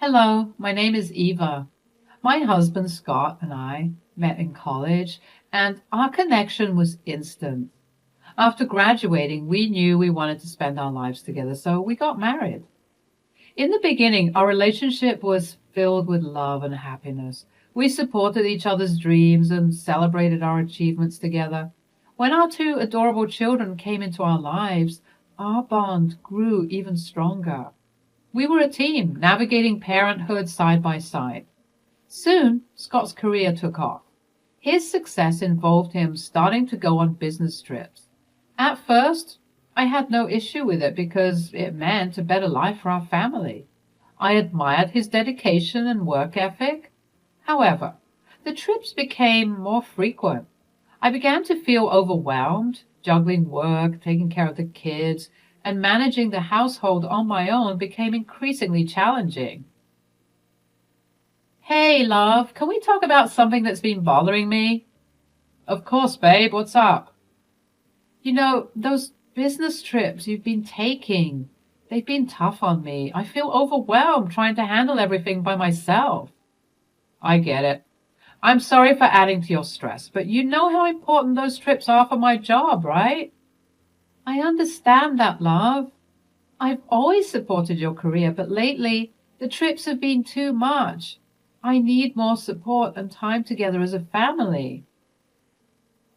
Hello, my name is Eva. My husband Scott and I met in college, and our connection was instant. After graduating, we knew we wanted to spend our lives together, so we got married. In the beginning, our relationship was filled with love and happiness. We supported each other's dreams and celebrated our achievements together. When our two adorable children came into our lives, our bond grew even stronger. We were a team, navigating parenthood side by side. Soon, Scott's career took off. His success involved him starting to go on business trips. At first, I had no issue with it because it meant a better life for our family. I admired his dedication and work ethic. However, the trips became more frequent. I began to feel overwhelmed, juggling work, taking care of the kids, and managing the household on my own became increasingly challenging. Hey, love, can we talk about something that's been bothering me? Of course, babe, what's up? Those business trips you've been taking, they've been tough on me. I feel overwhelmed trying to handle everything by myself. I get it. I'm sorry for adding to your stress, but you know how important those trips are for my job, right? I understand that, love. I've always supported your career, but lately the trips have been too much. I need more support and time together as a family.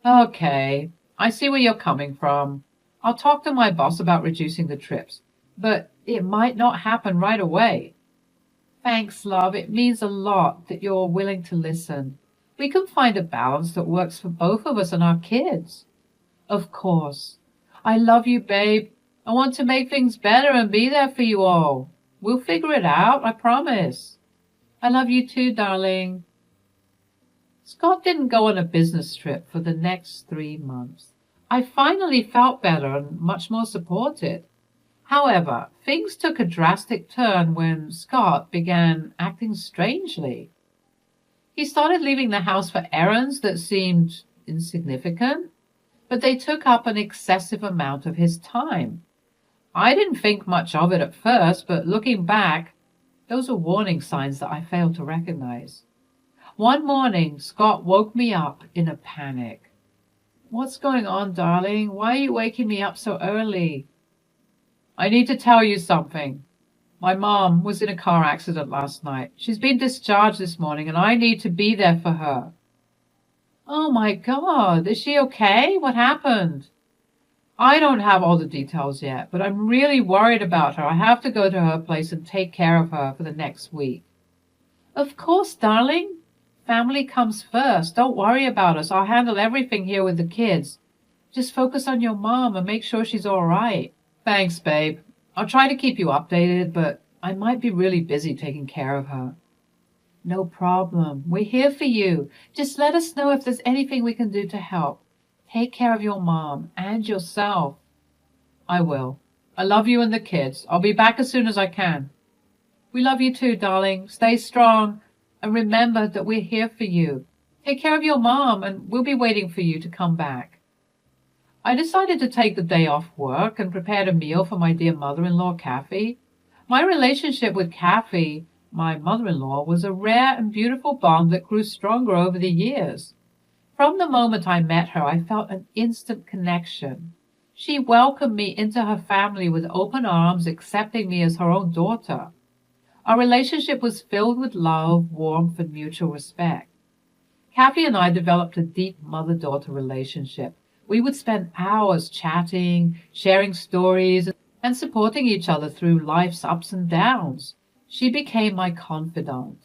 Okay, I see where you're coming from. I'll talk to my boss about reducing the trips, but it might not happen right away. Thanks, love. It means a lot that you're willing to listen. We can find a balance that works for both of us and our kids. Of course. I love you, babe. I want to make things better and be there for you all. We'll figure it out, I promise. I love you too, darling. Scott didn't go on a business trip for the next 3 months. I finally felt better and much more supported. However, things took a drastic turn when Scott began acting strangely. He started leaving the house for errands that seemed insignificant, but they took up an excessive amount of his time. I didn't think much of it at first, but looking back, those were warning signs that I failed to recognize. One morning, Scott woke me up in a panic. What's going on, darling? Why are you waking me up so early? I need to tell you something. My mom was in a car accident last night. She's been discharged this morning, and I need to be there for her. Oh my God, is she okay? What happened? I don't have all the details yet, but I'm really worried about her. I have to go to her place and take care of her for the next week. Of course, darling. Family comes first. Don't worry about us. I'll handle everything here with the kids. Just focus on your mom and make sure she's all right. Thanks, babe. I'll try to keep you updated, but I might be really busy taking care of her. No problem. We're here for you. Just let us know if there's anything we can do to help. Take care of your mom and yourself. I will. I love you and the kids. I'll be back as soon as I can. We love you too, darling. Stay strong and remember that we're here for you. Take care of your mom and we'll be waiting for you to come back. I decided to take the day off work and prepared a meal for my dear mother-in-law, Kathy. My relationship with Kathy, my mother-in-law, was a rare and beautiful bond that grew stronger over the years. From the moment I met her, I felt an instant connection. She welcomed me into her family with open arms, accepting me as her own daughter. Our relationship was filled with love, warmth, and mutual respect. Kathy and I developed a deep mother-daughter relationship. We would spend hours chatting, sharing stories, and supporting each other through life's ups and downs. She became my confidant,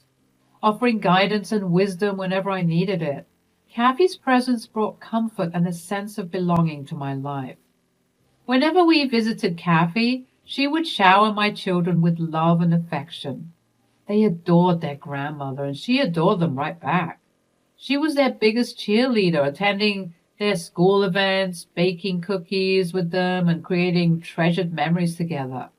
offering guidance and wisdom whenever I needed it. Kathy's presence brought comfort and a sense of belonging to my life. Whenever we visited Kathy, she would shower my children with love and affection. They adored their grandmother, and she adored them right back. She was their biggest cheerleader, attending their school events, baking cookies with them, and creating treasured memories together.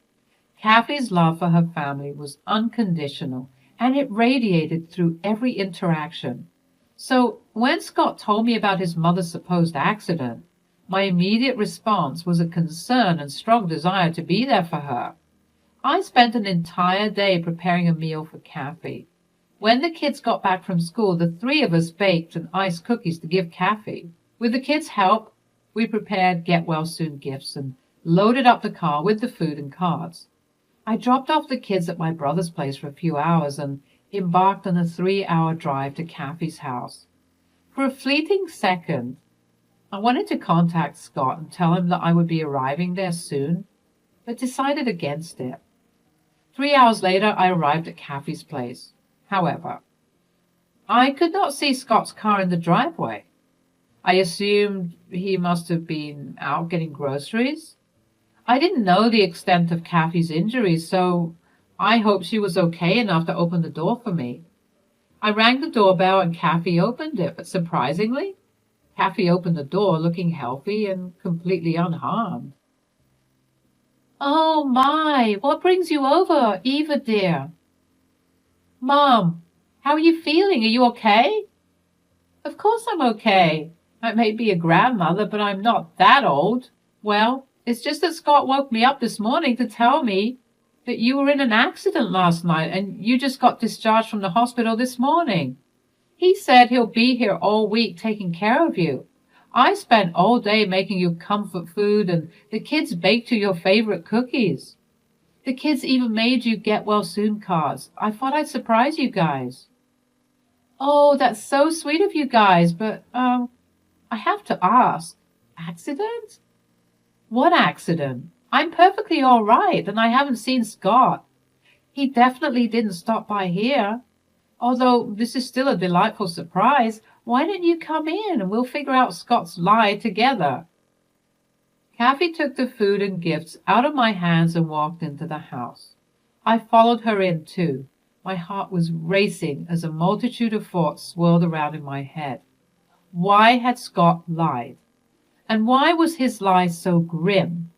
Kathy's love for her family was unconditional, and it radiated through every interaction. So when Scott told me about his mother's supposed accident, my immediate response was a concern and strong desire to be there for her. I spent an entire day preparing a meal for Kathy. When the kids got back from school, the three of us baked and iced cookies to give Kathy. With the kids' help, we prepared get-well-soon gifts and loaded up the car with the food and cards. I dropped off the kids at my brother's place for a few hours and embarked on a 3-hour drive to Kathy's house. For a fleeting second, I wanted to contact Scott and tell him that I would be arriving there soon, but decided against it. 3 hours later, I arrived at Kathy's place. However, I could not see Scott's car in the driveway. I assumed he must have been out getting groceries. I didn't know the extent of Kathy's injuries, so I hoped she was okay enough to open the door for me. I rang the doorbell and Kathy opened it, but surprisingly, Kathy opened the door looking healthy and completely unharmed. "Oh my, what brings you over, Eva dear?" "Mom, how are you feeling? Are you okay?" "Of course I'm okay. I may be a grandmother, but I'm not that old. Well, it's just that Scott woke me up this morning to tell me that you were in an accident last night and you just got discharged from the hospital this morning. He said he'll be here all week taking care of you. I spent all day making you comfort food and the kids baked you your favorite cookies. The kids even made you get-well-soon cards. I thought I'd surprise you guys." "Oh, that's so sweet of you guys, but, I have to ask, accident?" "What accident? I'm perfectly all right, and I haven't seen Scott. He definitely didn't stop by here. Although this is still a delightful surprise, why don't you come in and we'll figure out Scott's lie together?" Kathy took the food and gifts out of my hands and walked into the house. I followed her in too. My heart was racing as a multitude of thoughts swirled around in my head. Why had Scott lied? And why was his lie so grim?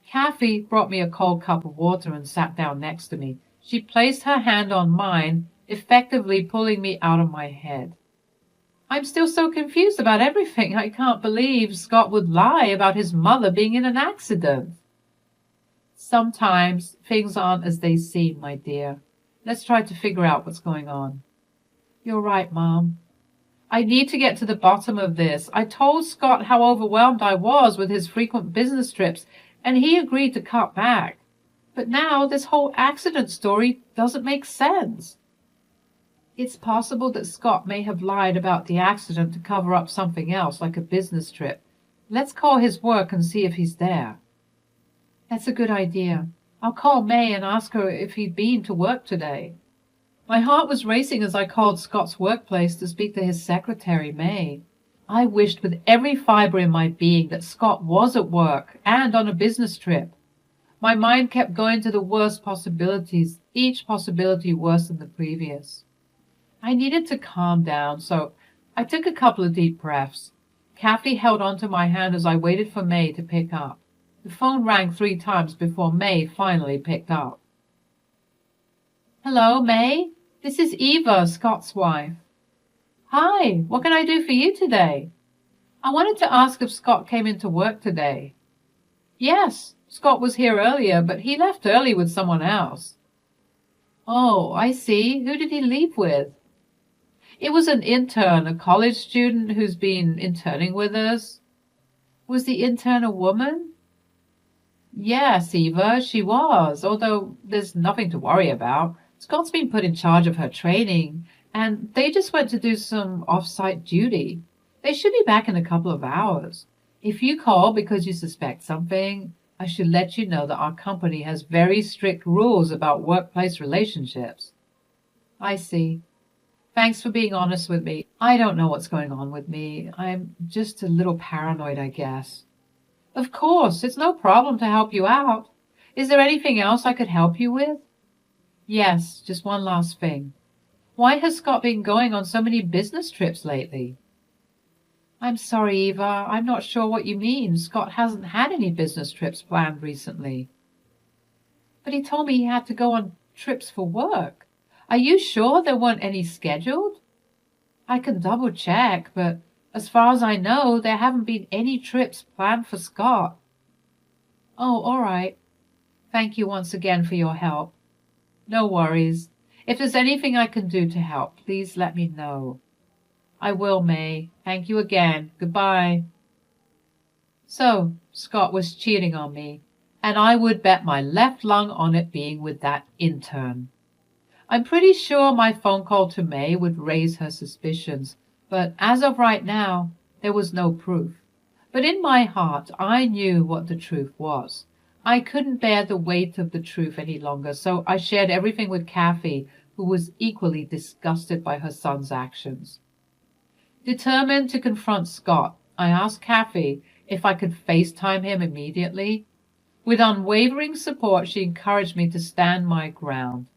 Kathy brought me a cold cup of water and sat down next to me. She placed her hand on mine, effectively pulling me out of my head. "I'm still so confused about everything. I can't believe Scott would lie about his mother being in an accident." "Sometimes things aren't as they seem, my dear. Let's try to figure out what's going on." "You're right, Mom. I need to get to the bottom of this. I told Scott how overwhelmed I was with his frequent business trips, and he agreed to cut back. But now this whole accident story doesn't make sense." "It's possible that Scott may have lied about the accident to cover up something else, like a business trip. Let's call his work and see if he's there." "That's a good idea. I'll call May and ask her if he'd been to work today." My heart was racing as I called Scott's workplace to speak to his secretary, May. I wished with every fiber in my being that Scott was at work and on a business trip. My mind kept going to the worst possibilities, each possibility worse than the previous. I needed to calm down, so I took a couple of deep breaths. Kathy held onto my hand as I waited for May to pick up. The phone rang 3 times before May finally picked up. "Hello, May? This is Eva, Scott's wife." "Hi, what can I do for you today?" "I wanted to ask if Scott came into work today." "Yes, Scott was here earlier, but he left early with someone else." "Oh, I see. Who did he leave with?" "It was an intern, a college student who's been interning with us." "Was the intern a woman?" "Yes, Eva, she was, although there's nothing to worry about. Scott's been put in charge of her training, and they just went to do some off-site duty. They should be back in a couple of hours. If you call because you suspect something, I should let you know that our company has very strict rules about workplace relationships." "I see. Thanks for being honest with me. I don't know what's going on with me. I'm just a little paranoid, I guess." "Of course, it's no problem to help you out. Is there anything else I could help you with?" "Yes, just one last thing. Why has Scott been going on so many business trips lately?" "I'm sorry, Eva. I'm not sure what you mean. Scott hasn't had any business trips planned recently." "But he told me he had to go on trips for work. Are you sure there weren't any scheduled?" "I can double check, but as far as I know, there haven't been any trips planned for Scott." "Oh, all right. Thank you once again for your help. No worries. If there's anything I can do to help, please let me know. I will, May. Thank you again. Goodbye. So, Scott was cheating on me, and I would bet my left lung on it being with that intern. I'm pretty sure my phone call to May would raise her suspicions, but as of right now, there was no proof. But in my heart, I knew what the truth was. I couldn't bear the weight of the truth any longer, so I shared everything with Kathy, who was equally disgusted by her son's actions. Determined to confront Scott, I asked Kathy if I could FaceTime him immediately. With unwavering support, she encouraged me to stand my ground.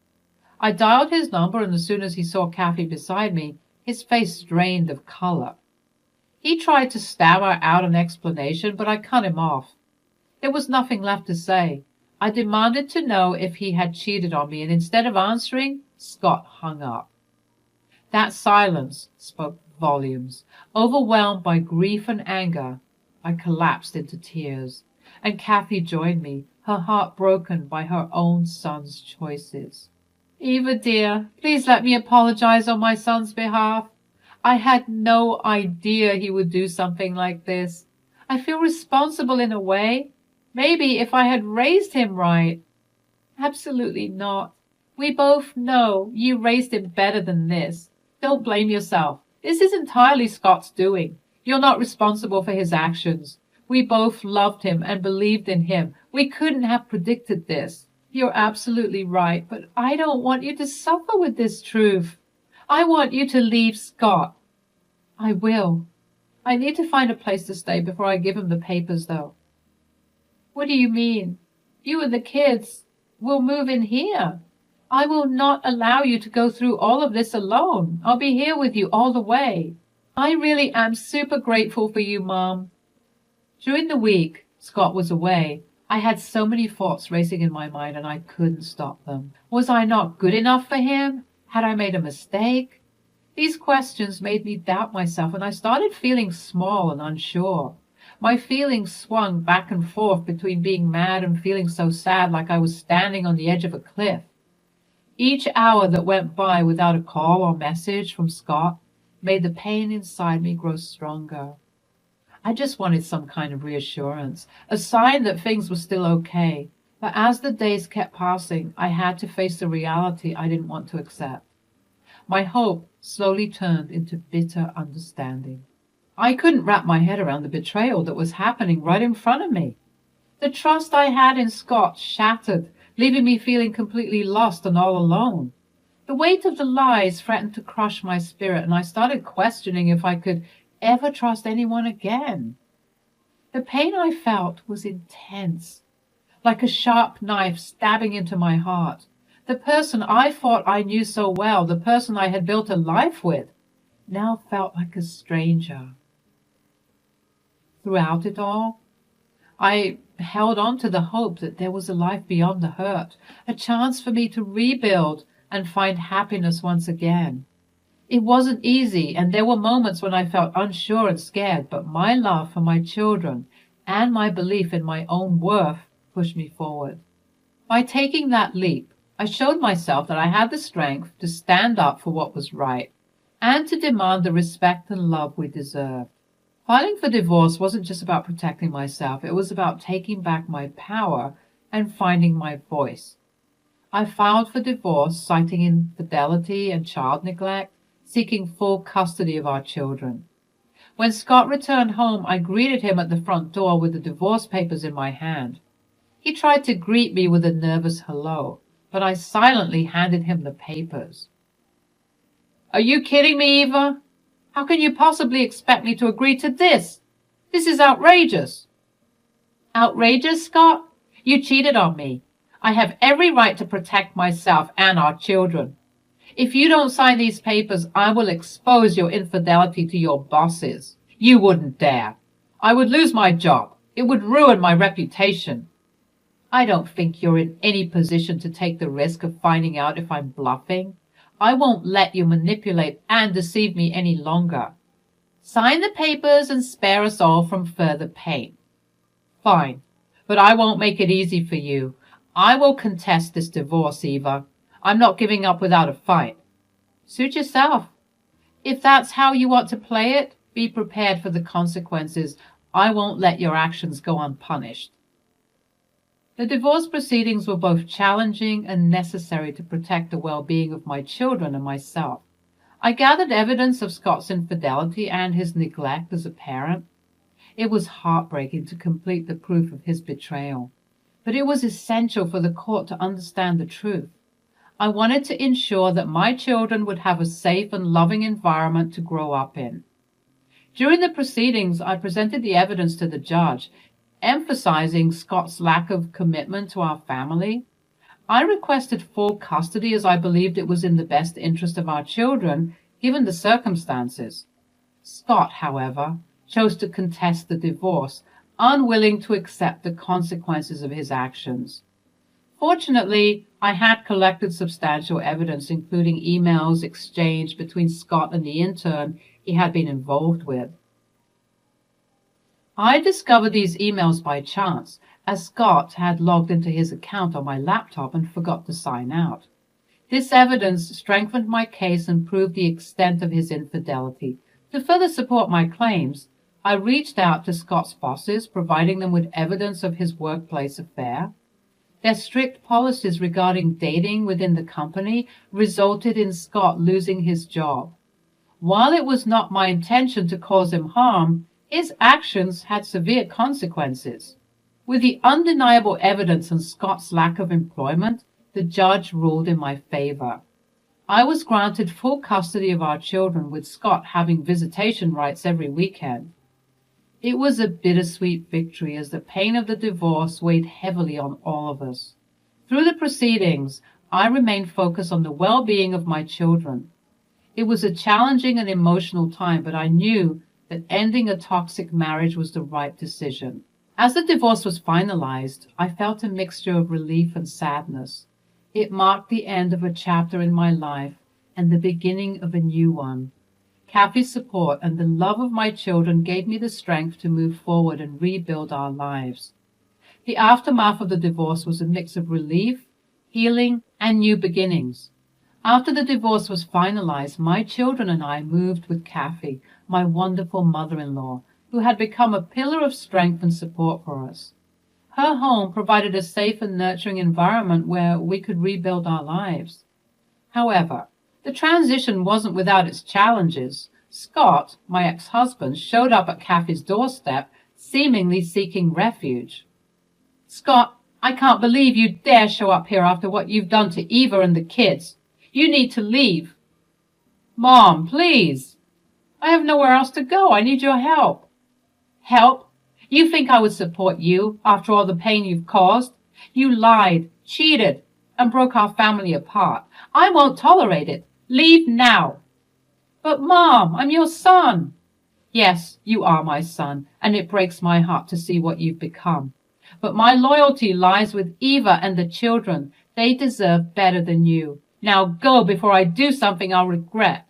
I dialed his number, and as soon as he saw Kathy beside me, his face drained of color. He tried to stammer out an explanation, but I cut him off. There was nothing left to say. I demanded to know if he had cheated on me, and instead of answering, Scott hung up. That silence spoke volumes. Overwhelmed by grief and anger, I collapsed into tears, and Kathy joined me, her heart broken by her own son's choices. Eva, dear, please let me apologize on my son's behalf. I had no idea he would do something like this. I feel responsible in a way. Maybe if I had raised him right. Absolutely not. We both know you raised him better than this. Don't blame yourself. This is entirely Scott's doing. You're not responsible for his actions. We both loved him and believed in him. We couldn't have predicted this. You're absolutely right, but I don't want you to suffer with this truth. I want you to leave Scott. I will. I need to find a place to stay before I give him the papers, though. What do you mean? You and the kids will move in here. I will not allow you to go through all of this alone. I'll be here with you all the way. I really am super grateful for you, Mom. During the week Scott was away, I had so many thoughts racing in my mind, and I couldn't stop them. Was I not good enough for him? Had I made a mistake? These questions made me doubt myself, and I started feeling small and unsure. My feelings swung back and forth between being mad and feeling so sad, like I was standing on the edge of a cliff. Each hour that went by without a call or message from Scott made the pain inside me grow stronger. I just wanted some kind of reassurance, a sign that things were still okay. But as the days kept passing, I had to face the reality I didn't want to accept. My hope slowly turned into bitter understanding. I couldn't wrap my head around the betrayal that was happening right in front of me. The trust I had in Scott shattered, leaving me feeling completely lost and all alone. The weight of the lies threatened to crush my spirit, and I started questioning if I could ever trust anyone again. The pain I felt was intense, like a sharp knife stabbing into my heart. The person I thought I knew so well, the person I had built a life with, now felt like a stranger. Throughout it all, I held on to the hope that there was a life beyond the hurt, a chance for me to rebuild and find happiness once again. It wasn't easy, and there were moments when I felt unsure and scared, but my love for my children and my belief in my own worth pushed me forward. By taking that leap, I showed myself that I had the strength to stand up for what was right and to demand the respect and love we deserved. Filing for divorce wasn't just about protecting myself, it was about taking back my power and finding my voice. I filed for divorce, citing infidelity and child neglect, seeking full custody of our children. When Scott returned home, I greeted him at the front door with the divorce papers in my hand. He tried to greet me with a nervous hello, but I silently handed him the papers. Are you kidding me, Eva? How can you possibly expect me to agree to this? This is outrageous. Outrageous, Scott? You cheated on me. I have every right to protect myself and our children. If you don't sign these papers, I will expose your infidelity to your bosses. You wouldn't dare. I would lose my job. It would ruin my reputation. I don't think you're in any position to take the risk of finding out if I'm bluffing. I won't let you manipulate and deceive me any longer. Sign the papers and spare us all from further pain. Fine, but I won't make it easy for you. I will contest this divorce, Eva. I'm not giving up without a fight. Suit yourself. If that's how you want to play it, be prepared for the consequences. I won't let your actions go unpunished. The divorce proceedings were both challenging and necessary to protect the well-being of my children and myself. I gathered evidence of Scott's infidelity and his neglect as a parent. It was heartbreaking to complete the proof of his betrayal, but it was essential for the court to understand the truth. I wanted to ensure that my children would have a safe and loving environment to grow up in. During the proceedings, I presented the evidence to the judge, emphasizing Scott's lack of commitment to our family. I requested full custody as I believed it was in the best interest of our children, given the circumstances. Scott, however, chose to contest the divorce, unwilling to accept the consequences of his actions. Fortunately, I had collected substantial evidence, including emails exchanged between Scott and the intern he had been involved with. I discovered these emails by chance, as Scott had logged into his account on my laptop and forgot to sign out. This evidence strengthened my case and proved the extent of his infidelity. To further support my claims, I reached out to Scott's bosses, providing them with evidence of his workplace affair. Their strict policies regarding dating within the company resulted in Scott losing his job. While it was not my intention to cause him harm, his actions had severe consequences. With the undeniable evidence on Scott's lack of employment, the judge ruled in my favor. I was granted full custody of our children, with Scott having visitation rights every weekend. It was a bittersweet victory, as the pain of the divorce weighed heavily on all of us. Through the proceedings, I remained focused on the well-being of my children. It was a challenging and emotional time, but I knew that ending a toxic marriage was the right decision. As the divorce was finalized, I felt a mixture of relief and sadness. It marked the end of a chapter in my life and the beginning of a new one. Kathy's support and the love of my children gave me the strength to move forward and rebuild our lives. The aftermath of the divorce was a mix of relief, healing, and new beginnings. After the divorce was finalized, my children and I moved with Kathy, my wonderful mother-in-law, who had become a pillar of strength and support for us. Her home provided a safe and nurturing environment where we could rebuild our lives. However, the transition wasn't without its challenges. Scott, my ex-husband, showed up at Kathy's doorstep, seemingly seeking refuge. "Scott, I can't believe you dare show up here after what you've done to Eva and the kids. You need to leave." "Mom, please. I have nowhere else to go. I need your help." "Help? You think I would support you after all the pain you've caused? You lied, cheated, and broke our family apart. I won't tolerate it. Leave now." "But Mom, I'm your son." "Yes, you are my son, and it breaks my heart to see what you've become. But my loyalty lies with Eva and the children. They deserve better than you. Now go before I do something I'll regret."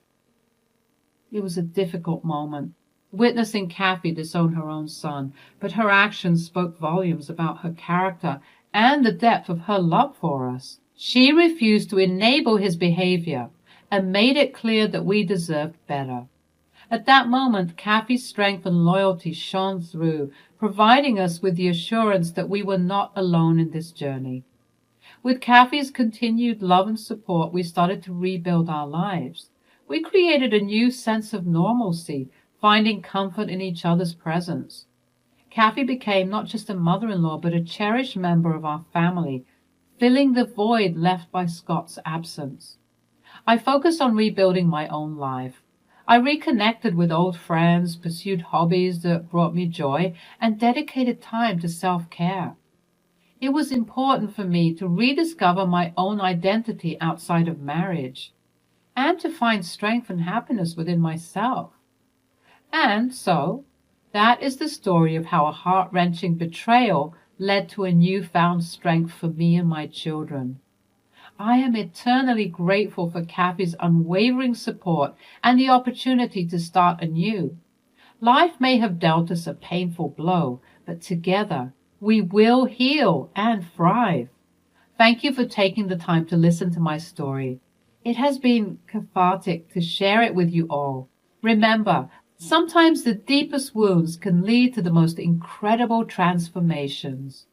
It was a difficult moment, witnessing Kathy disown her own son, but her actions spoke volumes about her character and the depth of her love for us. She refused to enable his behavior and made it clear that we deserved better. At that moment, Kathy's strength and loyalty shone through, providing us with the assurance that we were not alone in this journey. With Kathy's continued love and support, we started to rebuild our lives. We created a new sense of normalcy, finding comfort in each other's presence. Kathy became not just a mother-in-law, but a cherished member of our family, filling the void left by Scott's absence. I focused on rebuilding my own life. I reconnected with old friends, pursued hobbies that brought me joy, and dedicated time to self-care. It was important for me to rediscover my own identity outside of marriage, and to find strength and happiness within myself. And so, that is the story of how a heart-wrenching betrayal led to a newfound strength for me and my children. I am eternally grateful for Kathy's unwavering support and the opportunity to start anew. Life may have dealt us a painful blow, but together we will heal and thrive. Thank you for taking the time to listen to my story. It has been cathartic to share it with you all. Remember, sometimes the deepest wounds can lead to the most incredible transformations.